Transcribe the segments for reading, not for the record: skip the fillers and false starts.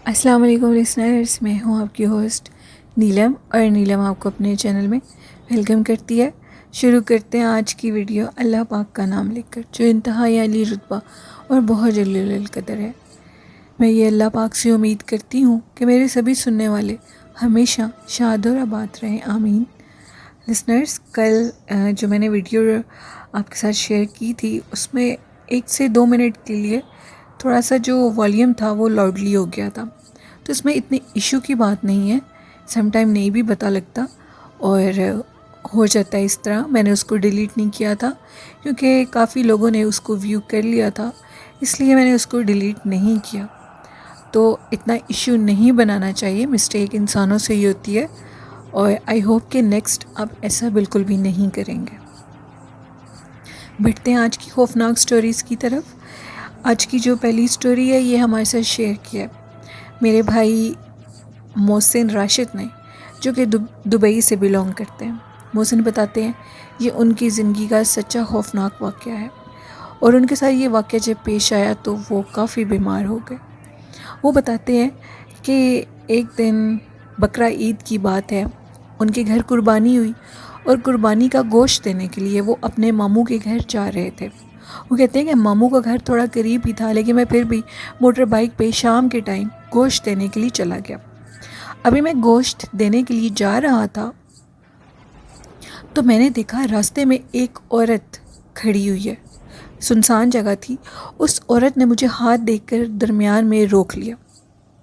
السلام علیکم لسنرز، میں ہوں آپ کی ہوسٹ نیلم، اور نیلم آپ کو اپنے چینل میں ویلکم کرتی ہے۔ شروع کرتے ہیں آج کی ویڈیو اللہ پاک کا نام لے کر، جو انتہائی عالی رتبہ اور بہت جلیل القدر ہے۔ میں یہ اللہ پاک سے امید کرتی ہوں کہ میرے سبھی سننے والے ہمیشہ شاد اور آباد رہیں، آمین۔ لسنرز، کل جو میں نے ویڈیو آپ کے ساتھ شیئر کی تھی، اس میں 1 سے 2 منٹ کے لیے تھوڑا سا جو والیوم تھا وہ لاؤڈلی ہو گیا تھا، تو اس میں اتنی ایشو کی بات نہیں ہے، سم ٹائم نہیں بھی پتہ لگتا اور ہو جاتا ہے اس طرح۔ میں نے اس کو ڈیلیٹ نہیں کیا تھا کیونکہ کافی لوگوں نے اس کو ویو کر لیا تھا، اس لیے میں نے اس کو ڈیلیٹ نہیں کیا۔ تو اتنا ایشو نہیں بنانا چاہیے، مسٹیک انسانوں سے ہی ہوتی ہے، اور آئی ہوپ کہ نیکسٹ آپ ایسا بالکل بھی نہیں کریں گے۔ بڑھتے ہیں آج کی خوفناک سٹوریز کی طرف۔ آج کی جو پہلی سٹوری ہے یہ ہمارے ساتھ شیئر کیا ہے میرے بھائی محسن راشد نے، جو کہ دبئی سے بلونگ کرتے ہیں۔ محسن بتاتے ہیں یہ ان کی زندگی کا سچا خوفناک واقعہ ہے، اور ان کے ساتھ یہ واقعہ جب پیش آیا تو وہ کافی بیمار ہو گئے۔ وہ بتاتے ہیں کہ ایک دن بقرہ عید کی بات ہے، ان کے گھر قربانی ہوئی، اور قربانی کا گوشت دینے کے لیے وہ اپنے ماموں کے گھر جا رہے تھے۔ وہ کہتے ہیں کہ ماموں کا گھر تھوڑا قریب ہی تھا، لیکن میں پھر بھی موٹر بائک پہ شام کے ٹائم گوشت دینے کے لیے چلا گیا۔ ابھی میں گوشت دینے کے لیے جا رہا تھا تو میں نے دیکھا راستے میں ایک عورت کھڑی ہوئی ہے، سنسان جگہ تھی۔ اس عورت نے مجھے ہاتھ دیکھ کر درمیان میں روک لیا۔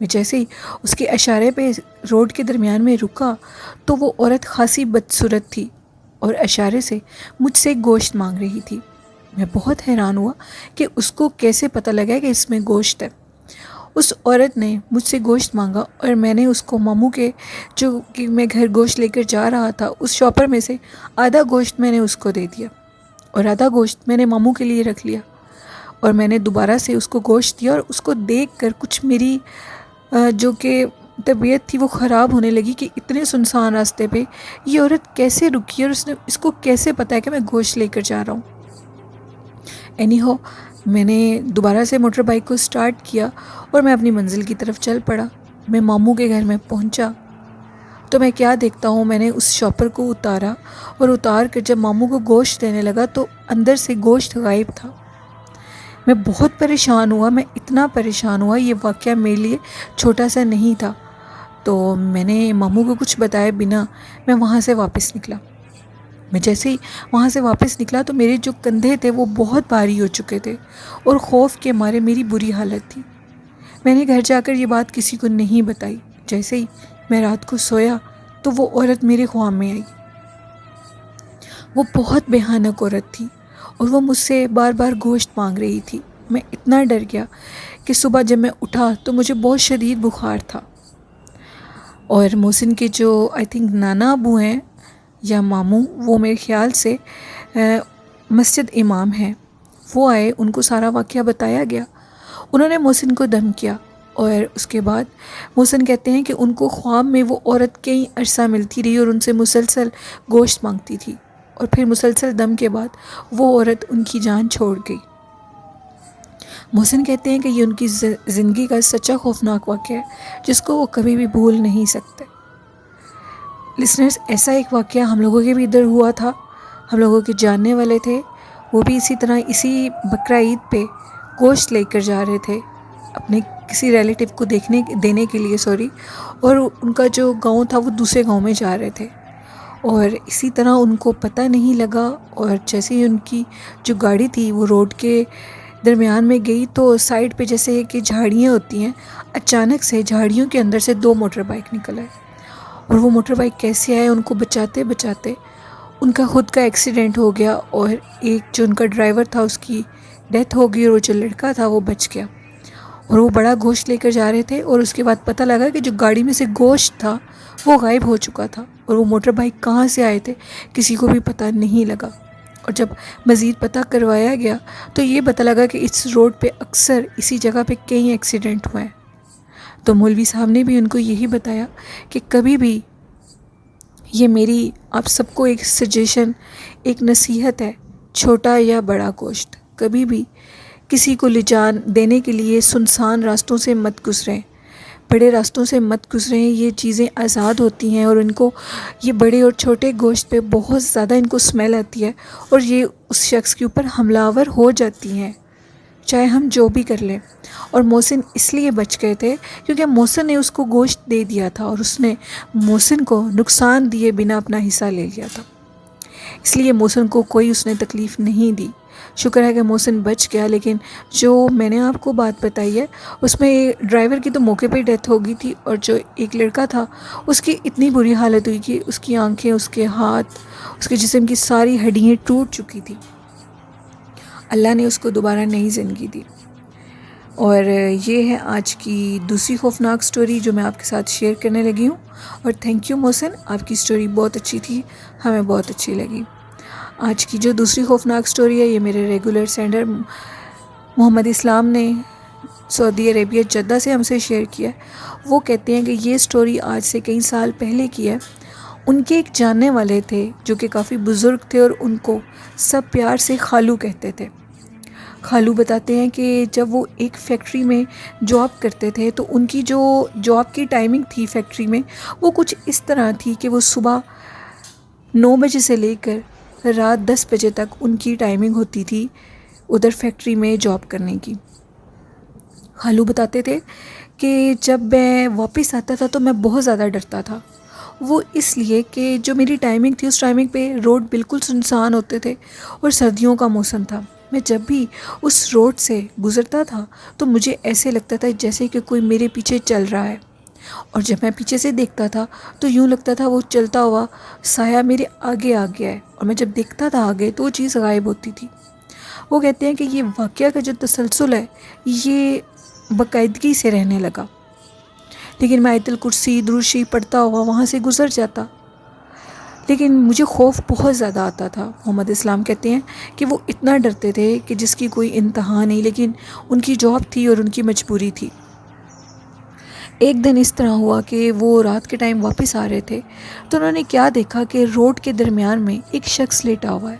میں جیسے ہی اس کے اشارے پہ روڈ کے درمیان میں رکا تو وہ عورت خاصی بدصورت تھی اور اشارے سے مجھ سے گوشت مانگ رہی تھی۔ میں بہت حیران ہوا کہ اس کو کیسے پتہ لگا کہ اس میں گوشت ہے۔ اس عورت نے مجھ سے گوشت مانگا، اور میں نے اس کو ماموں کے جو کہ میں گھر گوشت لے کر جا رہا تھا اس شاپر میں سے آدھا گوشت میں نے اس کو دے دیا، اور آدھا گوشت میں نے ماموں کے لیے رکھ لیا، اور میں نے دوبارہ سے اس کو گوشت دیا، اور اس کو دیکھ کر کچھ میری جو کہ طبیعت تھی وہ خراب ہونے لگی کہ اتنے سنسان راستے پہ یہ عورت کیسے رکی، اور اس کو کیسے پتہ ہے کہ میں گوشت لے کر جا رہا ہوں۔ اینی ہو، میں نے دوبارہ سے موٹر بائک کو سٹارٹ کیا اور میں اپنی منزل کی طرف چل پڑا۔ میں ماموں کے گھر میں پہنچا تو میں کیا دیکھتا ہوں، میں نے اس شاپر کو اتارا، اور اتار کر جب ماموں کو گوشت دینے لگا تو اندر سے گوشت غائب تھا۔ میں بہت پریشان ہوا، میں اتنا پریشان ہوا، یہ واقعہ میرے لیے چھوٹا سا نہیں تھا۔ تو میں نے ماموں کو کچھ بتائے بنا میں وہاں سے واپس نکلا۔ میں جیسے ہی وہاں سے واپس نکلا تو میرے جو کندھے تھے وہ بہت بھاری ہو چکے تھے، اور خوف کے مارے میری بری حالت تھی۔ میں نے گھر جا کر یہ بات کسی کو نہیں بتائی۔ جیسے ہی میں رات کو سویا تو وہ عورت میرے خواب میں آئی۔ وہ بہت بھیانک عورت تھی، اور وہ مجھ سے بار بار گوشت مانگ رہی تھی۔ میں اتنا ڈر گیا کہ صبح جب میں اٹھا تو مجھے بہت شدید بخار تھا، اور محسن کے جو آئی تھنک نانا ابو ہیں یا ماموں، وہ میرے خیال سے مسجد امام ہیں، وہ آئے، ان کو سارا واقعہ بتایا گیا۔ انہوں نے محسن کو دم کیا، اور اس کے بعد محسن کہتے ہیں کہ ان کو خواب میں وہ عورت کئی عرصہ ملتی رہی اور ان سے مسلسل گوشت مانگتی تھی، اور پھر مسلسل دم کے بعد وہ عورت ان کی جان چھوڑ گئی۔ محسن کہتے ہیں کہ یہ ان کی زندگی کا سچا خوفناک واقعہ ہے جس کو وہ کبھی بھی بھول نہیں سکتے۔ لسنرز، ایسا ایک واقعہ ہم لوگوں کے بھی ادھر ہوا تھا۔ ہم لوگوں کے جاننے والے تھے، وہ بھی اسی طرح اسی بقرہ عید پہ گوشت لے کر جا رہے تھے اپنے کسی ریلیٹیو کو دینے کے لیے، اور ان کا جو گاؤں تھا وہ دوسرے گاؤں میں جا رہے تھے، اور اسی طرح ان کو پتہ نہیں لگا، اور جیسے ہی ان کی جو گاڑی تھی وہ روڈ کے درمیان میں گئی تو سائڈ پہ جیسے کہ جھاڑیاں ہوتی ہیں، اچانک سے جھاڑیوں کے اندر سے 2 موٹر بائک نکل آئے، اور وہ موٹر بائک کیسے آئے، ان کو بچاتے بچاتے ان کا خود کا ایکسیڈنٹ ہو گیا، اور ایک جو ان کا ڈرائیور تھا اس کی ڈیتھ ہو گئی، اور وہ جو لڑکا تھا وہ بچ گیا۔ اور وہ بڑا گوشت لے کر جا رہے تھے، اور اس کے بعد پتہ لگا کہ جو گاڑی میں سے گوشت تھا وہ غائب ہو چکا تھا، اور وہ موٹر بائک کہاں سے آئے تھے کسی کو بھی پتہ نہیں لگا۔ اور جب مزید پتہ کروایا گیا تو یہ پتہ لگا کہ اس روڈ پہ اکثر اسی جگہ پہ کئی ایکسیڈنٹ ہوئے ہیں۔ تو مولوی صاحب نے بھی ان کو یہی بتایا کہ کبھی بھی، یہ میری آپ سب کو ایک سجیشن، ایک نصیحت ہے، چھوٹا یا بڑا گوشت کبھی بھی کسی کو لے جان دینے کے لیے سنسان راستوں سے مت گزریں، بڑے راستوں سے مت گزریں۔ یہ چیزیں آزاد ہوتی ہیں، اور ان کو یہ بڑے اور چھوٹے گوشت پہ بہت زیادہ ان کو اسمیل آتی ہے، اور یہ اس شخص کے اوپر حملہ آور ہو جاتی ہیں، چاہے ہم جو بھی کر لیں۔ اور محسن اس لیے بچ گئے تھے کیونکہ محسن نے اس کو گوشت دے دیا تھا، اور اس نے محسن کو نقصان دیے بنا اپنا حصہ لے لیا تھا، اس لیے محسن کو کوئی اس نے تکلیف نہیں دی۔ شکر ہے کہ محسن بچ گیا۔ لیکن جو میں نے آپ کو بات بتائی ہے اس میں ڈرائیور کی تو موقع پہ ڈیتھ ہو گئی تھی، اور جو ایک لڑکا تھا اس کی اتنی بری حالت ہوئی کہ اس کی آنکھیں، اس کے ہاتھ، اس کے جسم کی ساری ہڈیاں ٹوٹ چکی تھی۔ اللہ نے اس کو دوبارہ نئی زندگی دی۔ اور یہ ہے آج کی دوسری خوفناک سٹوری جو میں آپ کے ساتھ شیئر کرنے لگی ہوں۔ اور تھینک یو محسن، آپ کی سٹوری بہت اچھی تھی، ہمیں بہت اچھی لگی۔ آج کی جو دوسری خوفناک سٹوری ہے یہ میرے ریگولر سینڈر محمد اسلام نے سعودی عربیہ جدہ سے ہم سے شیئر کیا ہے۔ وہ کہتے ہیں کہ یہ سٹوری آج سے کئی سال پہلے کی ہے۔ ان کے ایک جاننے والے تھے جو کہ کافی بزرگ تھے، اور ان کو سب پیار سے خالو کہتے تھے۔ خالو بتاتے ہیں کہ جب وہ ایک فیکٹری میں جاب کرتے تھے تو ان کی جو جاب کی ٹائمنگ تھی فیکٹری میں وہ کچھ اس طرح تھی کہ وہ صبح 9 بجے سے لے کر رات 10 بجے تک ان کی ٹائمنگ ہوتی تھی ادھر فیکٹری میں جاب کرنے کی۔ خالو بتاتے تھے کہ جب میں واپس آتا تھا تو میں بہت زیادہ ڈرتا تھا، وہ اس لیے کہ جو میری ٹائمنگ تھی اس ٹائمنگ پہ روڈ بالکل سنسان ہوتے تھے اور سردیوں کا موسم تھا۔ میں جب بھی اس روڈ سے گزرتا تھا تو مجھے ایسے لگتا تھا جیسے کہ کوئی میرے پیچھے چل رہا ہے، اور جب میں پیچھے سے دیکھتا تھا تو یوں لگتا تھا وہ چلتا ہوا سایہ میرے آگے آ گیا ہے، اور میں جب دیکھتا تھا آگے تو وہ چیز غائب ہوتی تھی۔ وہ کہتے ہیں کہ یہ واقعہ کا جو تسلسل ہے یہ باقاعدگی سے رہنے لگا، لیکن میں آیت الکرسی درود شریف پڑھتا ہوا وہاں سے گزر جاتا، لیکن مجھے خوف بہت زیادہ آتا تھا۔ محمد اسلام کہتے ہیں کہ وہ اتنا ڈرتے تھے کہ جس کی کوئی انتہا نہیں، لیکن ان کی جاب تھی اور ان کی مجبوری تھی۔ ایک دن اس طرح ہوا کہ وہ رات کے ٹائم واپس آ رہے تھے تو انہوں نے کیا دیکھا کہ روڈ کے درمیان میں ایک شخص لیٹا ہوا ہے۔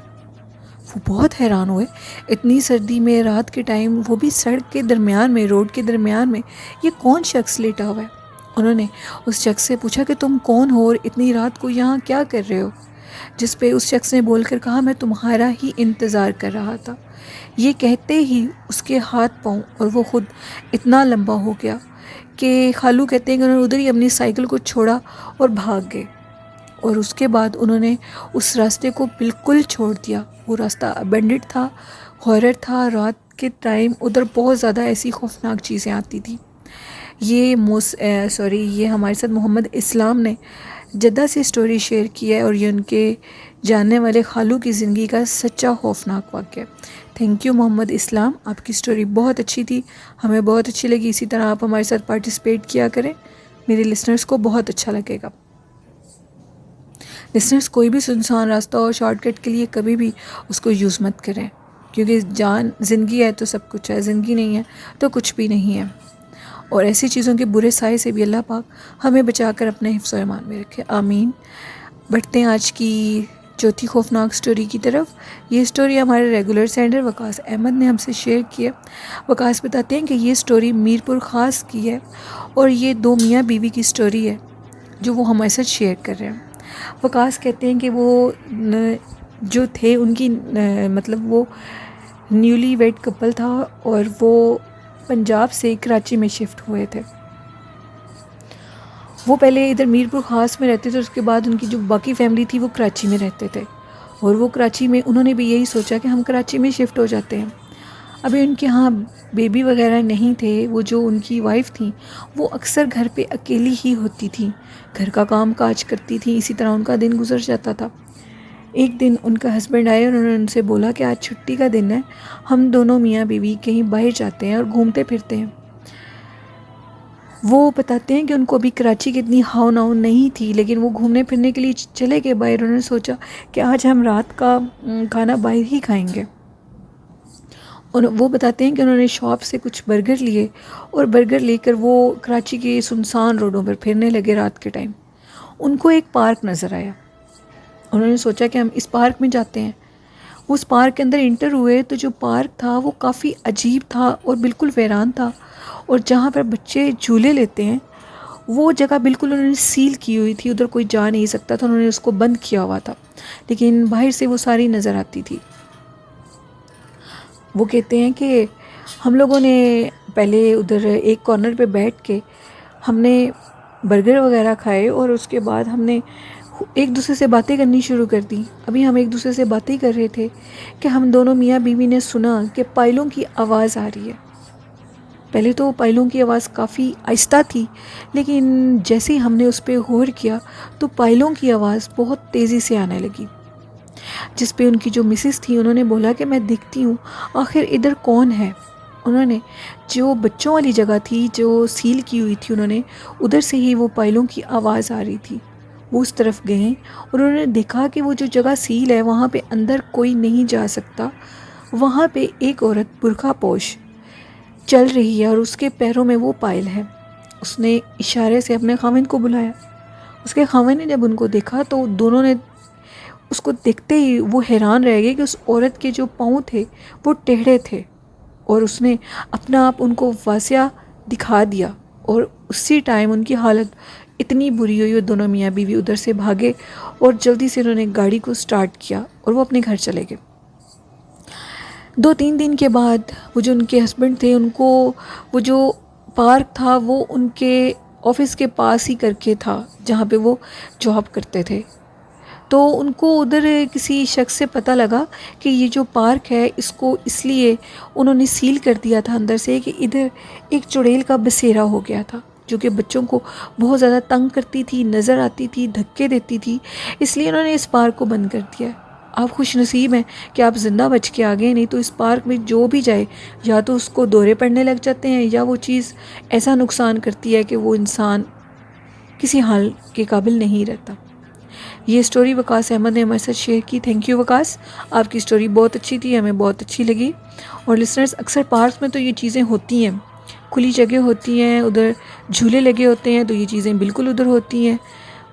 وہ بہت حیران ہوئے، اتنی سردی میں رات کے ٹائم، وہ بھی سڑک کے درمیان میں، روڈ کے درمیان میں، یہ کون شخص لیٹا ہوا ہے؟ انہوں نے اس شخص سے پوچھا کہ تم کون ہو اور اتنی رات کو یہاں کیا کر رہے ہو؟ جس پہ اس شخص نے بول کر کہا میں تمہارا ہی انتظار کر رہا تھا۔ یہ کہتے ہی اس کے ہاتھ پاؤں اور وہ خود اتنا لمبا ہو گیا کہ خالو کہتے ہیں کہ انہوں نے ادھر ہی اپنی سائیکل کو چھوڑا اور بھاگ گئے، اور اس کے بعد انہوں نے اس راستے کو بالکل چھوڑ دیا۔ وہ راستہ ابینڈڈ تھا، ہارر تھا، رات کے ٹائم ادھر بہت زیادہ ایسی خوفناک چیزیں آتی تھیں۔ یہ ہمارے ساتھ محمد اسلام نے جدہ سے سٹوری شیئر کی ہے، اور یہ ان کے جاننے والے خالو کی زندگی کا سچا خوفناک واقعہ ہے۔ تھینک یو محمد اسلام، آپ کی سٹوری بہت اچھی تھی، ہمیں بہت اچھی لگی۔ اسی طرح آپ ہمارے ساتھ پارٹیسپیٹ کیا کریں، میرے لسنرز کو بہت اچھا لگے گا۔ لسنرز کوئی بھی سنسان راستہ ہو شارٹ کٹ کے لیے کبھی بھی اس کو یوز مت کریں، کیونکہ زندگی ہے تو سب کچھ ہے، زندگی نہیں ہے تو کچھ بھی نہیں ہے۔ اور ایسی چیزوں کے برے سائے سے بھی اللہ پاک ہمیں بچا کر اپنے حفظ و ایمان میں رکھے، آمین۔ بڑھتے ہیں آج کی چوتھی خوفناک سٹوری کی طرف۔ یہ سٹوری ہمارے ریگولر سینڈر وقاص احمد نے ہم سے شیئر کی ہے۔ وقاص بتاتے ہیں کہ یہ سٹوری میر پور خاص کی ہے، اور یہ 2 میاں بیوی کی سٹوری ہے جو وہ ہمارے ساتھ شیئر کر رہے ہیں۔ وقاص کہتے ہیں کہ وہ جو تھے ان کی مطلب وہ نیولی ویڈ کپل تھا، اور وہ پنجاب سے کراچی میں شفٹ ہوئے تھے۔ وہ پہلے ادھر میر پور خاص میں رہتے تھے، اس کے بعد ان کی جو باقی فیملی تھی وہ کراچی میں رہتے تھے، اور وہ کراچی میں انہوں نے بھی یہی سوچا کہ ہم کراچی میں شفٹ ہو جاتے ہیں۔ ابھی ان کے ہاں بیبی وغیرہ نہیں تھے۔ وہ جو ان کی وائف تھیں وہ اکثر گھر پہ اکیلی ہی ہوتی تھیں، گھر کا کام کاج کرتی تھیں، اسی طرح ان کا دن گزر جاتا تھا۔ ایک دن ان کا ہسبینڈ آئے اور انہوں نے ان سے بولا کہ آج چھٹی کا دن ہے، ہم دونوں میاں بیوی کہیں باہر جاتے ہیں اور گھومتے پھرتے ہیں۔ وہ بتاتے ہیں کہ ان کو ابھی کراچی کی اتنی ہاؤ ناؤ نہیں تھی، لیکن وہ گھومنے پھرنے کے لیے چلے گئے باہر. انہوں نے سوچا کہ آج ہم رات کا کھانا باہر ہی کھائیں گے. اور وہ بتاتے ہیں کہ انہوں نے شاپ سے کچھ برگر لیے اور برگر لے کر وہ کراچی کے سنسان روڈوں پر پھرنے لگے رات کے ٹائم. ان کو ایک پارک نظر آیا. انہوں نے سوچا کہ ہم اس پارک میں جاتے ہیں. اس پارک کے اندر انٹر ہوئے تو جو پارک تھا وہ کافی عجیب تھا اور بالکل ویران تھا، اور جہاں پر بچے جھولے لیتے ہیں وہ جگہ بالکل انہوں نے سیل کی ہوئی تھی، ادھر کوئی جا نہیں سکتا تھا. انہوں نے اس کو بند کیا ہوا تھا، لیکن باہر سے وہ ساری نظر آتی تھی. وہ کہتے ہیں کہ ہم لوگوں نے پہلے ادھر ایک کارنر پہ بیٹھ کے ہم نے برگر وغیرہ کھائے، اور اس کے بعد ہم نے ایک دوسرے سے باتیں کرنی شروع کر دی. ابھی ہم ایک دوسرے سے باتیں کر رہے تھے کہ ہم دونوں میاں بیوی نے سنا کہ پائلوں کی آواز آ رہی ہے. پہلے تو پائلوں کی آواز کافی آہستہ تھی، لیکن جیسے ہی ہم نے اس پہ غور کیا تو پائلوں کی آواز بہت تیزی سے آنے لگی. جس پہ ان کی جو مسز تھی انہوں نے بولا کہ میں دیکھتی ہوں آخر ادھر کون ہے. انہوں نے جو بچوں والی جگہ تھی جو سیل کی ہوئی تھی، انہوں نے ادھر سے ہی وہ پائلوں کی آواز آ رہی تھی. وہ اس طرف گئے اور انہوں نے دیکھا کہ وہ جو جگہ سیل ہے وہاں پہ اندر کوئی نہیں جا سکتا. وہاں پہ ایک عورت برقع پوش چل رہی ہے اور اس کے پیروں میں وہ پائل ہے. اس نے اشارے سے اپنے خاوند کو بلایا. اس کے خاوند نے جب ان کو دیکھا تو دونوں نے اس کو دیکھتے ہی وہ حیران رہ گئے کہ اس عورت کے جو پاؤں تھے وہ ٹیڑھے تھے، اور اس نے اپنا آپ ان کو واضح دکھا دیا. اور اسی ٹائم ان کی حالت اتنی بری ہوئی، وہ دونوں میاں بیوی ادھر سے بھاگے اور جلدی سے انہوں نے گاڑی کو سٹارٹ کیا اور وہ اپنے گھر چلے گئے. 2-3 دن کے بعد وہ جو ان کے ہسبینڈ تھے ان کو وہ جو پارک تھا وہ ان کے آفس کے پاس ہی کر کے تھا جہاں پہ وہ جاب کرتے تھے. تو ان کو ادھر کسی شخص سے پتہ لگا کہ یہ جو پارک ہے اس کو اس لیے انہوں نے سیل کر دیا تھا اندر سے کہ ادھر ایک چڑیل کا بسیرا ہو گیا تھا جو کہ بچوں کو بہت زیادہ تنگ کرتی تھی، نظر آتی تھی، دھکے دیتی تھی. اس لیے انہوں نے اس پارک کو بند کر دیا. آپ خوش نصیب ہیں کہ آپ زندہ بچ کے آ گئے، نہیں تو اس پارک میں جو بھی جائے یا تو اس کو دورے پڑنے لگ جاتے ہیں یا وہ چیز ایسا نقصان کرتی ہے کہ وہ انسان کسی حال کے قابل نہیں رہتا. یہ سٹوری وقاص احمد نے ہمارے ساتھ شیئر کی. تھینک یو وقاص، آپ کی سٹوری بہت اچھی تھی، ہمیں بہت اچھی لگی. اور لسنرز، اکثر پارکس میں تو یہ چیزیں ہوتی ہیں، کھلی جگہ ہوتی ہیں، ادھر جھولے لگے ہوتے ہیں تو یہ چیزیں بالکل ادھر ہوتی ہیں.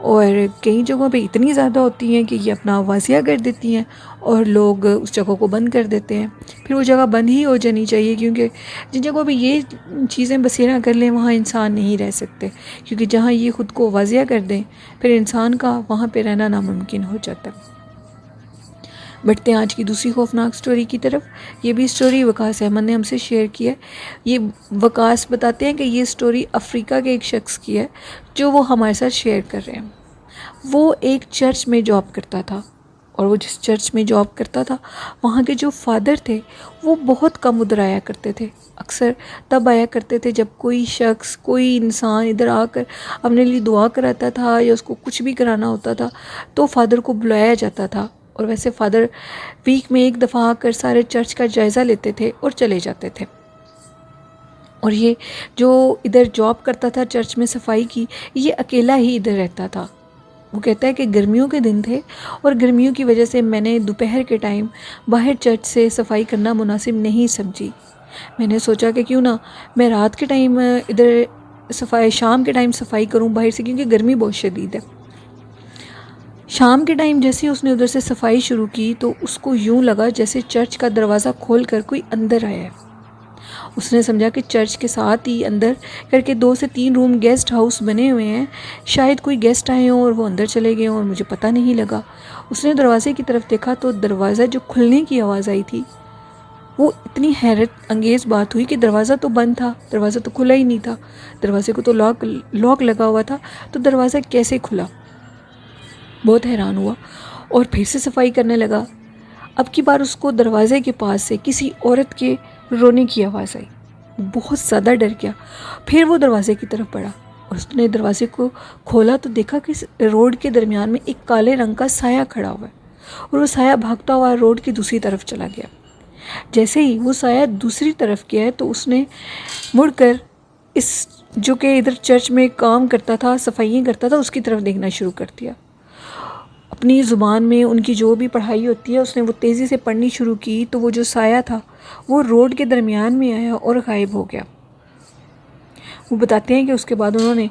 اور کئی جگہوں پہ اتنی زیادہ ہوتی ہیں کہ یہ اپنا واضح کر دیتی ہیں اور لوگ اس جگہ کو بند کر دیتے ہیں. پھر وہ جگہ بند ہی ہو جانی چاہیے، کیونکہ جن جگہوں پہ یہ چیزیں بسیرا کر لیں وہاں انسان نہیں رہ سکتے، کیونکہ جہاں یہ خود کو واضح کر دیں پھر انسان کا وہاں پہ رہنا ناممکن ہو جاتا ہے. بڑھتے ہیں آج کی دوسری خوفناک سٹوری کی طرف. یہ بھی سٹوری وقاص احمد نے ہم سے شیئر کی ہے. یہ وقاص بتاتے ہیں کہ یہ سٹوری افریقہ کے ایک شخص کی ہے جو وہ ہمارے ساتھ شیئر کر رہے ہیں. وہ ایک چرچ میں جاب کرتا تھا، اور وہ جس چرچ میں جاب کرتا تھا وہاں کے جو فادر تھے وہ بہت کم ادھر آیا کرتے تھے. اکثر تب آیا کرتے تھے جب کوئی شخص، کوئی انسان ادھر آ کر اپنے لیے دعا کراتا تھا یا اس کو کچھ بھی کرانا ہوتا تھا تو فادر کو بلایا جاتا تھا. اور ویسے فادر ویک میں ایک دفعہ آ کر سارے چرچ کا جائزہ لیتے تھے اور چلے جاتے تھے. اور یہ جو ادھر جاب کرتا تھا چرچ میں صفائی کی، یہ اکیلا ہی ادھر رہتا تھا. وہ کہتا ہے کہ گرمیوں کے دن تھے اور گرمیوں کی وجہ سے میں نے دوپہر کے ٹائم باہر چرچ سے صفائی کرنا مناسب نہیں سمجھی. میں نے سوچا کہ کیوں نہ میں رات کے ٹائم ادھر شام کے ٹائم صفائی کروں باہر سے، کیونکہ گرمی بہت شدید ہے. شام کے ٹائم جیسے اس نے ادھر سے صفائی شروع کی تو اس کو یوں لگا جیسے چرچ کا دروازہ کھول کر کوئی اندر آیا ہے. اس نے سمجھا کہ چرچ کے ساتھ ہی اندر کر کے 2 سے 3 روم گیسٹ ہاؤس بنے ہوئے ہیں، شاید کوئی گیسٹ آئے ہوں اور وہ اندر چلے گئے ہوں اور مجھے پتہ نہیں لگا. اس نے دروازے کی طرف دیکھا تو دروازہ جو کھلنے کی آواز آئی تھی وہ اتنی حیرت انگیز بات ہوئی کہ دروازہ تو بند تھا، دروازہ تو کھلا ہی نہیں تھا. دروازے کو تو لاک لگا ہوا تھا، تو دروازہ کیسے کھلا؟ بہت حیران ہوا اور پھر سے صفائی کرنے لگا. اب کی بار اس کو دروازے کے پاس سے کسی عورت کے رونے کی آواز آئی. بہت زیادہ ڈر گیا. پھر وہ دروازے کی طرف بڑھا اور اس نے دروازے کو کھولا تو دیکھا کہ روڈ کے درمیان میں ایک کالے رنگ کا سایہ کھڑا ہوا ہے، اور وہ سایہ بھاگتا ہوا روڈ کی دوسری طرف چلا گیا. جیسے ہی وہ سایہ دوسری طرف گیا ہے تو اس نے مڑ کر اس جو کہ ادھر چرچ میں کام کرتا تھا، صفائیاں کرتا تھا، اس کی طرف دیکھنا شروع کر دیا. اپنی زبان میں ان کی جو بھی پڑھائی ہوتی ہے اس نے وہ تیزی سے پڑھنی شروع کی، تو وہ جو سایہ تھا وہ روڈ کے درمیان میں آیا اور غائب ہو گیا. وہ بتاتے ہیں کہ اس کے بعد انہوں نے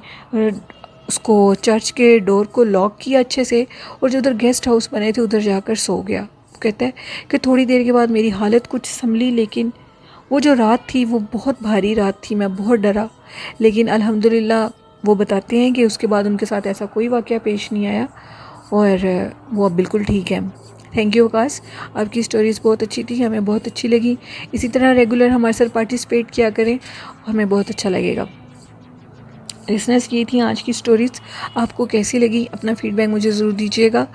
اس کو چرچ کے ڈور کو لاک کیا اچھے سے، اور جو ادھر گیسٹ ہاؤس بنے تھے ادھر جا کر سو گیا. وہ کہتا ہے کہ تھوڑی دیر کے بعد میری حالت کچھ سنبھلی، لیکن وہ جو رات تھی وہ بہت بھاری رات تھی، میں بہت ڈرا، لیکن الحمدللہ وہ بتاتے ہیں کہ اس کے بعد ان کے ساتھ ایسا کوئی واقعہ پیش نہیں آیا اور وہ اب بالکل ٹھیک ہے. تھینک یو وقاص، آپ کی سٹوریز بہت اچھی تھی، ہمیں بہت اچھی لگی. اسی طرح ریگولر ہمارے ساتھ پارٹیسپیٹ کیا کریں، ہمیں بہت اچھا لگے گا. لسنرز، یہ تھیں آج کی سٹوریز. آپ کو کیسی لگی اپنا فیڈ بیک مجھے ضرور دیجیے گا.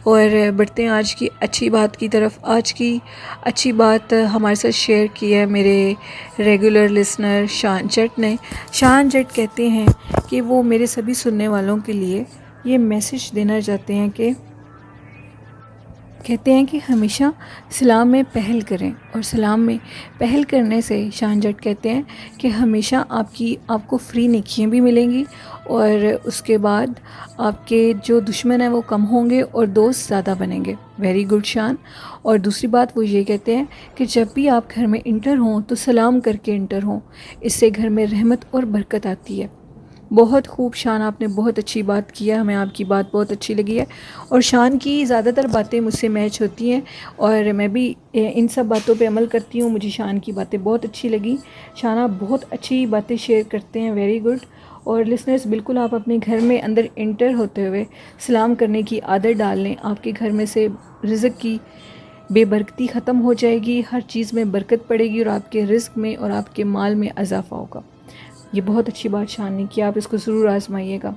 اور بڑھتے ہیں آج کی اچھی بات کی طرف. آج کی اچھی بات ہمارے ساتھ شیئر کی ہے میرے ریگولر لسنر شان جٹ نے. شان جٹ کہتے ہیں کہ وہ میرے سبھی سننے والوں کے لیے یہ میسج دینا چاہتے ہیں کہ ہمیشہ سلام میں پہل کریں، اور سلام میں پہل کرنے سے شان جٹ کہتے ہیں کہ ہمیشہ آپ کو فری نیکیاں بھی ملیں گی، اور اس کے بعد آپ کے جو دشمن ہیں وہ کم ہوں گے اور دوست زیادہ بنیں گے. ویری گڈ شان. اور دوسری بات وہ یہ کہتے ہیں کہ جب بھی آپ گھر میں انٹر ہوں تو سلام کر کے انٹر ہوں، اس سے گھر میں رحمت اور برکت آتی ہے. بہت خوب شان، آپ نے بہت اچھی بات کیا، ہمیں آپ کی بات بہت اچھی لگی ہے. اور شان کی زیادہ تر باتیں مجھ سے میچ ہوتی ہیں، اور میں بھی ان سب باتوں پہ عمل کرتی ہوں. مجھے شان کی باتیں بہت اچھی لگی. شان آپ بہت اچھی باتیں شیئر کرتے ہیں، ویری گڈ. اور لسنرز، بالکل آپ اپنے گھر میں اندر انٹر ہوتے ہوئے سلام کرنے کی عادت ڈال لیں. آپ کے گھر میں سے رزق کی بے برکتی ختم ہو جائے گی، ہر چیز میں برکت پڑے گی، اور آپ کے رزق میں اور آپ کے مال میں اضافہ ہوگا. یہ بہت اچھی بات شان نے کی، آپ اس کو ضرور آزمائیے گا.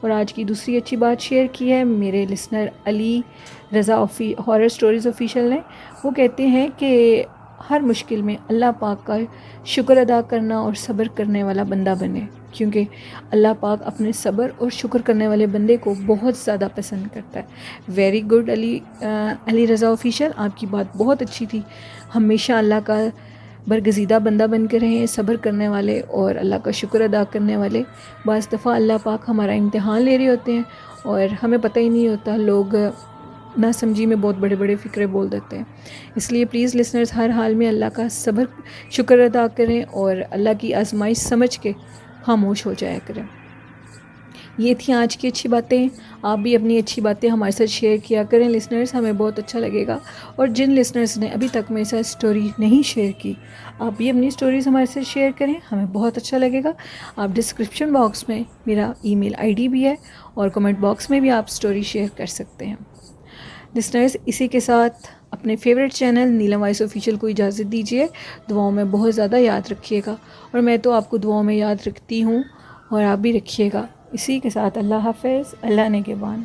اور آج کی دوسری اچھی بات شیئر کی ہے میرے listener Ali Raza horror stories official نے. وہ کہتے ہیں کہ ہر مشکل میں اللہ پاک کا شکر ادا کرنا اور صبر کرنے والا بندہ بنے، کیونکہ اللہ پاک اپنے صبر اور شکر کرنے والے بندے کو بہت زیادہ پسند کرتا ہے. Very good Ali Raza official, آپ کی بات بہت اچھی تھی. ہمیشہ اللہ کا برگزیدہ بندہ بن کے رہیں، صبر کرنے والے اور اللہ کا شکر ادا کرنے والے. بعض دفعہ اللہ پاک ہمارا امتحان لے رہے ہوتے ہیں اور ہمیں پتہ ہی نہیں ہوتا، لوگ نہ سمجھی میں بہت بڑے بڑے فکرے بول دیتے ہیں. اس لیے پلیز لسنرز، ہر حال میں اللہ کا شکر ادا کریں اور اللہ کی آزمائش سمجھ کے خاموش ہو جایا کریں. یہ تھیں آج کی اچھی باتیں. آپ بھی اپنی اچھی باتیں ہمارے ساتھ شیئر کیا کریں لسنرز، ہمیں بہت اچھا لگے گا. اور جن لسنرز نے ابھی تک میرے ساتھ سٹوری نہیں شیئر کی، آپ بھی اپنی سٹوریز ہمارے ساتھ شیئر کریں، ہمیں بہت اچھا لگے گا. آپ ڈسکرپشن باکس میں میرا ای میل ID بھی ہے، اور کمنٹ باکس میں بھی آپ سٹوری شیئر کر سکتے ہیں. لسنرز، اسی کے ساتھ اپنے فیوریٹ چینل نیلم وائس آفیشیل کو اجازت دیجیے. دعاؤں میں بہت زیادہ یاد رکھیے گا، اور میں تو آپ کو دعاؤں میں یاد رکھتی ہوں، اور آپ بھی رکھیے گا. اسی کے ساتھ اللہ حافظ، اللہ نگہبان.